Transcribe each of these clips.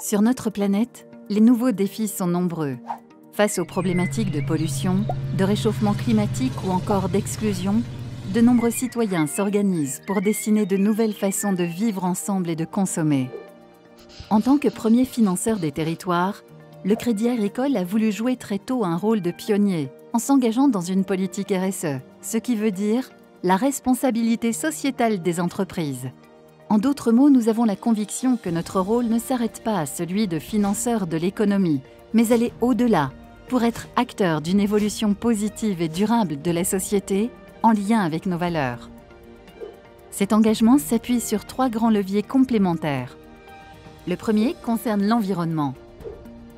Sur notre planète, les nouveaux défis sont nombreux. Face aux problématiques de pollution, de réchauffement climatique ou encore d'exclusion, de nombreux citoyens s'organisent pour dessiner de nouvelles façons de vivre ensemble et de consommer. En tant que premier financeur des territoires, le Crédit Agricole a voulu jouer très tôt un rôle de pionnier en s'engageant dans une politique RSE, ce qui veut dire la responsabilité sociétale des entreprises. En d'autres mots, nous avons la conviction que notre rôle ne s'arrête pas à celui de financeur de l'économie, mais aller au-delà pour être acteur d'une évolution positive et durable de la société en lien avec nos valeurs. Cet engagement s'appuie sur 3 grands leviers complémentaires. Le premier concerne l'environnement.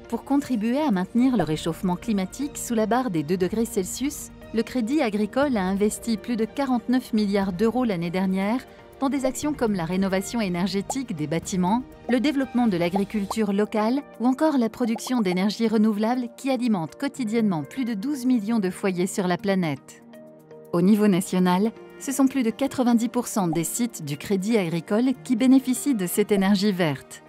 Pour contribuer à maintenir le réchauffement climatique sous la barre des 2 degrés Celsius, le Crédit Agricole a investi plus de 49 milliards d'euros l'année dernière dans des actions comme la rénovation énergétique des bâtiments, le développement de l'agriculture locale ou encore la production d'énergie renouvelable qui alimente quotidiennement plus de 12 millions de foyers sur la planète. Au niveau national, ce sont plus de 90% des sites du Crédit Agricole qui bénéficient de cette énergie verte.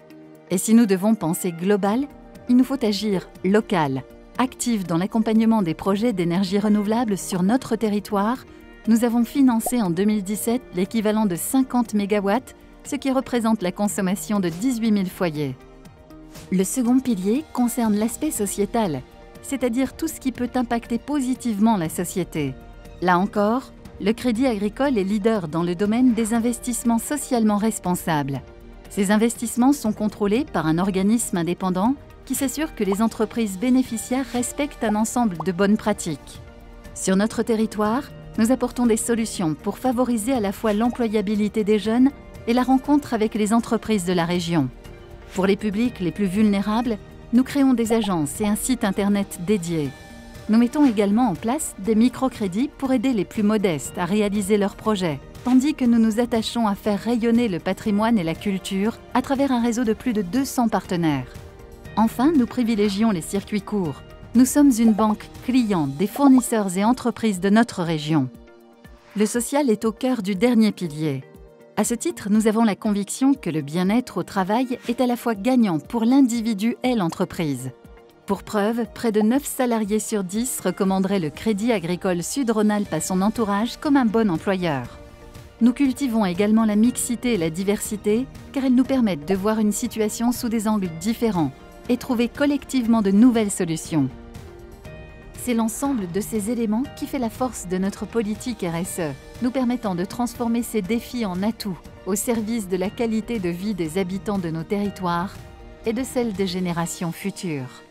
Et si nous devons penser global, il nous faut agir local, actif dans l'accompagnement des projets d'énergie renouvelable sur notre territoire. Nous avons financé en 2017 l'équivalent de 50 MW, ce qui représente la consommation de 18 000 foyers. Le second pilier concerne l'aspect sociétal, c'est-à-dire tout ce qui peut impacter positivement la société. Là encore, le Crédit Agricole est leader dans le domaine des investissements socialement responsables. Ces investissements sont contrôlés par un organisme indépendant qui s'assure que les entreprises bénéficiaires respectent un ensemble de bonnes pratiques. Sur notre territoire, nous apportons des solutions pour favoriser à la fois l'employabilité des jeunes et la rencontre avec les entreprises de la région. Pour les publics les plus vulnérables, nous créons des agences et un site internet dédié. Nous mettons également en place des microcrédits pour aider les plus modestes à réaliser leurs projets, tandis que nous nous attachons à faire rayonner le patrimoine et la culture à travers un réseau de plus de 200 partenaires. Enfin, nous privilégions les circuits courts. Nous sommes une banque client des fournisseurs et entreprises de notre région. Le social est au cœur du dernier pilier. À ce titre, nous avons la conviction que le bien-être au travail est à la fois gagnant pour l'individu et l'entreprise. Pour preuve, près de 9 salariés sur 10 recommanderaient le Crédit Agricole Sud-Rhône-Alpes à son entourage comme un bon employeur. Nous cultivons également la mixité et la diversité car elles nous permettent de voir une situation sous des angles différents et trouver collectivement de nouvelles solutions. C'est l'ensemble de ces éléments qui fait la force de notre politique RSE, nous permettant de transformer ces défis en atouts au service de la qualité de vie des habitants de nos territoires et de celle des générations futures.